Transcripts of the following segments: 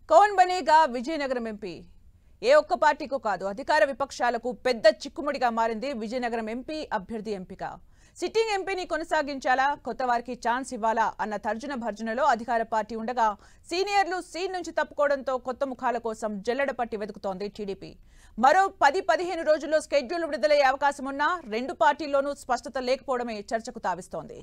కౌన్ Banega Vizianagaram MP ఏ ఒక్క పార్టీకో కాదు అధికార విపక్షాలకు పెద్ద చిక్కుముడిగా మారింది విజయనగరం ఎంపీ అభ్యర్థి ఎంపిక. సిట్టింగ్ ఎంపీని కొనసాగించాలా, కొత్త వారికి ఛాన్స్ ఇవ్వాలా అన్న తర్జన భర్జనలో అధికార పార్టీ ఉండగా సీనియర్లు సీన్ నుంచి తప్పుకోవడంతో కొత్త ముఖాల కోసం జల్లెడ పట్టి వెతుకుతోంది టీడీపీ. మరో 10-15 రోజుల్లో స్కెడ్యూల్ విడుదలయ్యే అవకాశం ఉన్నా రెండు పార్టీల్లోనూ స్పష్టత లేకపోవడమే చర్చకు తావిస్తోంది.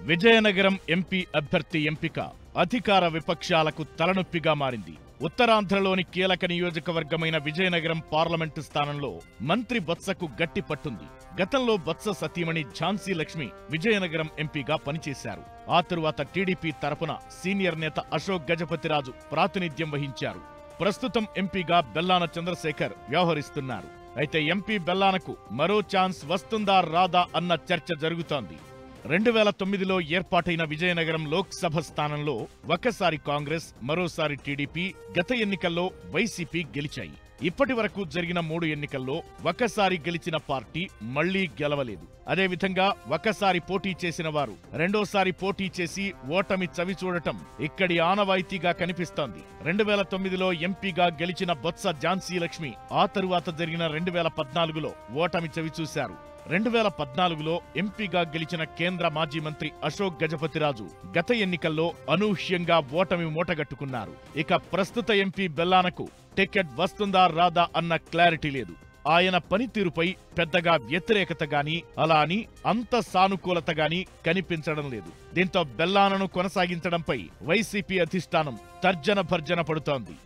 విజయనగరం ఎంపీ అభ్యర్థి ఎంపిక అధికార విపక్షాలకు తలనొప్పిగా మారింది. ఉత్తరాంధ్రలోని కీలక నియోజకవర్గమైన విజయనగరం పార్లమెంటు స్థానంలో మంత్రి బొత్సకు గట్టి పట్టుంది. గతంలో బొత్స సతీమణి ఝాన్సీ లక్ష్మి విజయనగరం ఎంపీగా పనిచేశారు. ఆ తరువాత టీడీపీ తరపున సీనియర్ నేత అశోక్ గజపతిరాజు ప్రాతినిధ్యం వహించారు. ప్రస్తుతం ఎంపీగా బెల్లాన చంద్రశేఖర్ వ్యవహరిస్తున్నారు. అయితే ఎంపీ బెల్లానకు మరో ఛాన్స్ వస్తుందా రాదా అన్న చర్చ జరుగుతోంది. 2009లో ఏర్పాటైన విజయనగరం లోక్సభ స్థానంలో ఒకసారి కాంగ్రెస్, మరోసారి టీడీపీ, గత ఎన్నికల్లో వైసీపీ గెలిచాయి. ఇప్పటి వరకు జరిగిన 3 ఎన్నికల్లో ఒకసారి గెలిచిన పార్టీ మళ్లీ గెలవలేదు. అదేవిధంగా ఒకసారి పోటీ చేసిన వారు రెండోసారి పోటీ చేసి ఓటమి చవిచూడటం ఇక్కడి ఆనవాయితీగా కనిపిస్తోంది. 2009లో ఎంపీగా గెలిచిన బొత్స ఝాన్సీ లక్ష్మి ఆ తరువాత జరిగిన 2014లో ఓటమి చవిచూశారు. 2014లో ఎంపీగా గెలిచిన కేంద్ర మాజీ మంత్రి అశోక్ గజపతిరాజు గత ఎన్నికల్లో అనూహ్యంగా ఓటమి మూటగట్టుకున్నారు. ఇక ప్రస్తుత ఎంపీ బెల్లానకు టికెట్ వస్తుందా రాదా అన్న క్లారిటీ లేదు. ఆయన పనితీరుపై పెద్దగా వ్యతిరేకత గాని, అలా అని అంత సానుకూలత గాని కనిపించడం లేదు. దీంతో బెల్లానను కొనసాగించడంపై వైసీపీ అధిష్టానం తర్జన భర్జన పడుతోంది.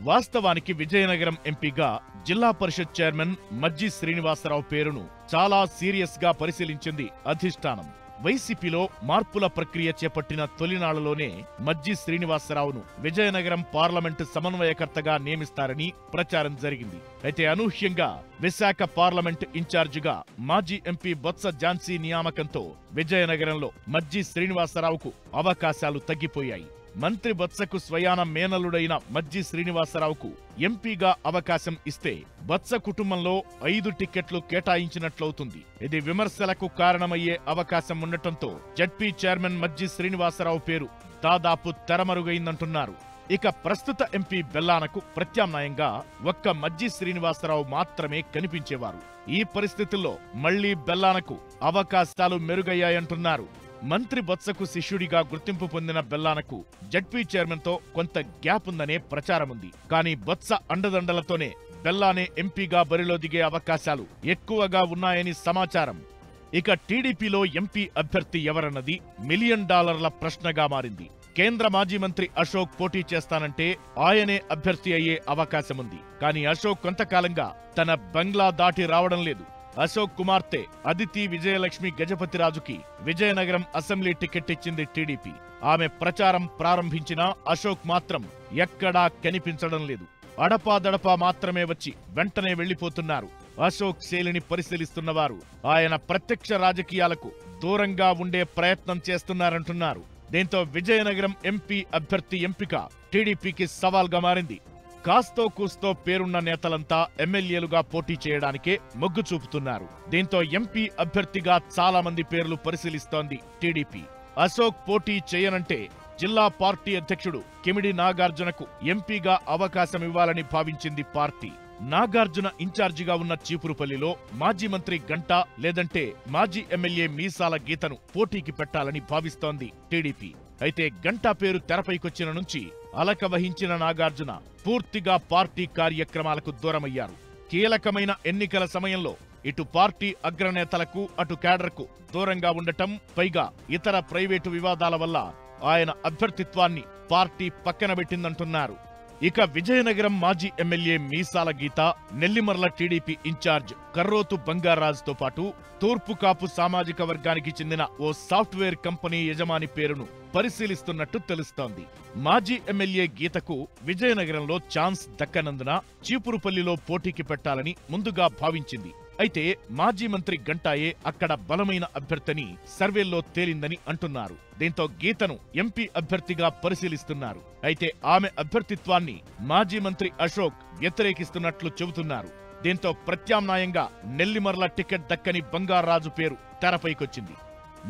వాస్తవానికి విజయనగరం ఎంపీగా జిల్లా పరిషత్ చైర్మన్ మజ్జి శ్రీనివాసరావు పేరును చాలా సీరియస్ గా పరిశీలించింది అధిష్టానం. వైసీపీలో మార్పుల ప్రక్రియ చేపట్టిన తొలినాళ్లలోనే మజ్జి శ్రీనివాసరావును విజయనగరం పార్లమెంటు సమన్వయకర్తగా నియమిస్తారని ప్రచారం జరిగింది. అయితే అనూహ్యంగా విశాఖ పార్లమెంటు ఇన్ఛార్జిగా మాజీ ఎంపీ బొత్స ఝాన్సీ నియామకంతో విజయనగరంలో మజ్జి శ్రీనివాసరావుకు అవకాశాలు తగ్గిపోయాయి. మంత్రి బొత్సకు స్వయాన మేనలుడైన మజ్జి శ్రీనివాసరావుకు ఎంపీగా అవకాశం ఇస్తే బొత్స కుటుంబంలో 5 టిక్కెట్లు కేటాయించినట్లవుతుంది. ఇది విమర్శలకు కారణమయ్యే అవకాశం ఉండటంతో జడ్పీ చైర్మన్ మజ్జి శ్రీనివాసరావు పేరు దాదాపు తెరమరుగైందంటున్నారు. ఇక ప్రస్తుత ఎంపీ బెల్లానకు ప్రత్యామ్నాయంగా ఒక్క మజ్జి శ్రీనివాసరావు మాత్రమే కనిపించేవారు. ఈ పరిస్థితుల్లో మళ్లీ బెల్లానకు అవకాశాలు మెరుగయ్యాయంటున్నారు. మంత్రి బొత్సకు శిష్యుడిగా గుర్తింపు పొందిన బెల్లానకు జడ్పీ చైర్మన్ తో కొంత గ్యాప్ ఉందనే ప్రచారముంది. కానీ బొత్స అండదండలతోనే బెల్లానే ఎంపీగా బరిలో దిగే అవకాశాలు ఎక్కువగా ఉన్నాయని సమాచారం. ఇక టీడీపీలో ఎంపీ అభ్యర్థి ఎవరన్నది $1 మిలియన్ ప్రశ్నగా మారింది. కేంద్ర మాజీ మంత్రి అశోక్ పోటీ చేస్తానంటే ఆయనే అభ్యర్థి అయ్యే అవకాశముంది. కానీ అశోక్ కొంతకాలంగా తన బంగ్లా దాటి రావడం లేదు. అశోక్ కుమార్తె అదితి విజయలక్ష్మి గజపతిరాజుకి విజయనగరం అసెంబ్లీ టికెట్ ఇచ్చింది టీడీపీ. ఆమె ప్రచారం ప్రారంభించినా అశోక్ మాత్రం ఎక్కడా కనిపించడం లేదు. అడపాదడపా మాత్రమే వచ్చి వెంటనే వెళ్లిపోతున్నారు. అశోక్ శైలిని పరిశీలిస్తున్నవారు ఆయన ప్రత్యక్ష రాజకీయాలకు దూరంగా ఉండే ప్రయత్నం చేస్తున్నారంటున్నారు. దీంతో విజయనగరం ఎంపీ అభ్యర్థి ఎంపిక టీడీపీకి సవాల్గా మారింది. కాస్తో కూస్తో పేరున్న నేతలంతా ఎమ్మెల్యేలుగా పోటీ చేయడానికే మొగ్గు చూపుతున్నారు. దీంతో ఎంపీ అభ్యర్థిగా చాలా మంది పేర్లు పరిశీలిస్తోంది టీడీపీ. అశోక్ పోటీ చేయనంటే జిల్లా పార్టీ అధ్యక్షుడు కిమిడి నాగార్జునకు ఎంపీగా అవకాశం ఇవ్వాలని భావించింది పార్టీ. నాగార్జున ఇన్ఛార్జిగా ఉన్న చీపురుపల్లిలో మాజీ మంత్రి గంటా లేదంటే మాజీ ఎమ్మెల్యే మీసాల గీతను పోటీకి పెట్టాలని భావిస్తోంది టీడీపీ. అయితే గంటా పేరు తెరపైకొచ్చిన నుంచి అలక వహించిన నాగార్జున పూర్తిగా పార్టీ కార్యక్రమాలకు దూరమయ్యారు. కీలకమైన ఎన్నికల సమయంలో ఇటు పార్టీ అగ్రనేతలకు అటు కేడర్కు దూరంగా ఉండటం, పైగా ఇతర ప్రైవేటు వివాదాల వల్ల ఆయన అభ్యర్థిత్వాన్ని పార్టీ పక్కనబెట్టిందంటున్నారు. ఇక విజయనగరం మాజీ ఎమ్మెల్యే మీసాల గీత, నెల్లిమర్ల టీడీపీ ఇన్ఛార్జ్ కర్రోతు బంగారాజుతో పాటు తూర్పు కాపు సామాజిక వర్గానికి చెందిన ఓ సాఫ్ట్వేర్ కంపెనీ యజమాని పేరును పరిశీలిస్తున్నట్టు తెలుస్తోంది. మాజీ ఎమ్మెల్యే గీతకు విజయనగరంలో ఛాన్స్ దక్కనందున చీపురుపల్లిలో పోటీకి పెట్టాలని ముందుగా భావించింది. అయితే మాజీ మంత్రి గంటాయే అక్కడ బలమైన అభ్యర్థిని సర్వేల్లో తేలిందని అంటున్నారు. దీంతో గీతను ఎంపీ అభ్యర్థిగా పరిశీలిస్తున్నారు. అయితే ఆమె అభ్యర్థిత్వాన్ని మాజీ మంత్రి అశోక్ వ్యతిరేకిస్తున్నట్లు చెబుతున్నారు. దీంతో ప్రత్యామ్నాయంగా నెల్లిమర్ల టికెట్ దక్కని బంగారాజు పేరు తెరపైకొచ్చింది.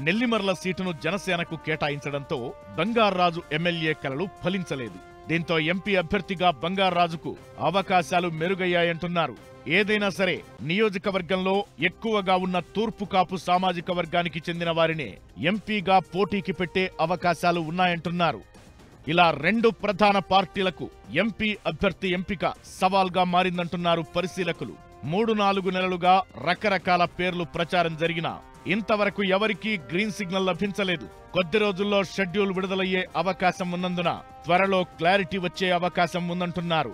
నెల్లిమర్ల సీటును జనసేనకు కేటాయించడంతో బంగార్రాజు ఎమ్మెల్యే కలలు ఫలించలేదు. దీంతో ఎంపీ అభ్యర్థిగా బంగార్రాజుకు అవకాశాలు మెరుగయ్యాయంటున్నారు. ఏదైనా సరే నియోజకవర్గంలో ఎక్కువగా ఉన్న తూర్పు కాపు సామాజిక వర్గానికి చెందిన వారిని ఎంపీగా పోటీకి పెట్టే అవకాశాలు ఉన్నాయంటున్నారు. ఇలా రెండు ప్రధాన పార్టీలకు ఎంపీ అభ్యర్థి ఎంపిక సవాల్గా మారిందంటున్నారు పరిశీలకులు. 3-4 నెలలుగా రకరకాల పేర్లు ప్రచారం జరిగినా ఇంతవరకు ఎవరికీ గ్రీన్ సిగ్నల్ లభించలేదు. కొద్ది రోజుల్లో షెడ్యూల్ విడుదలయ్యే అవకాశం ఉన్నందున త్వరలో క్లారిటీ వచ్చే అవకాశం ఉందంటున్నారు.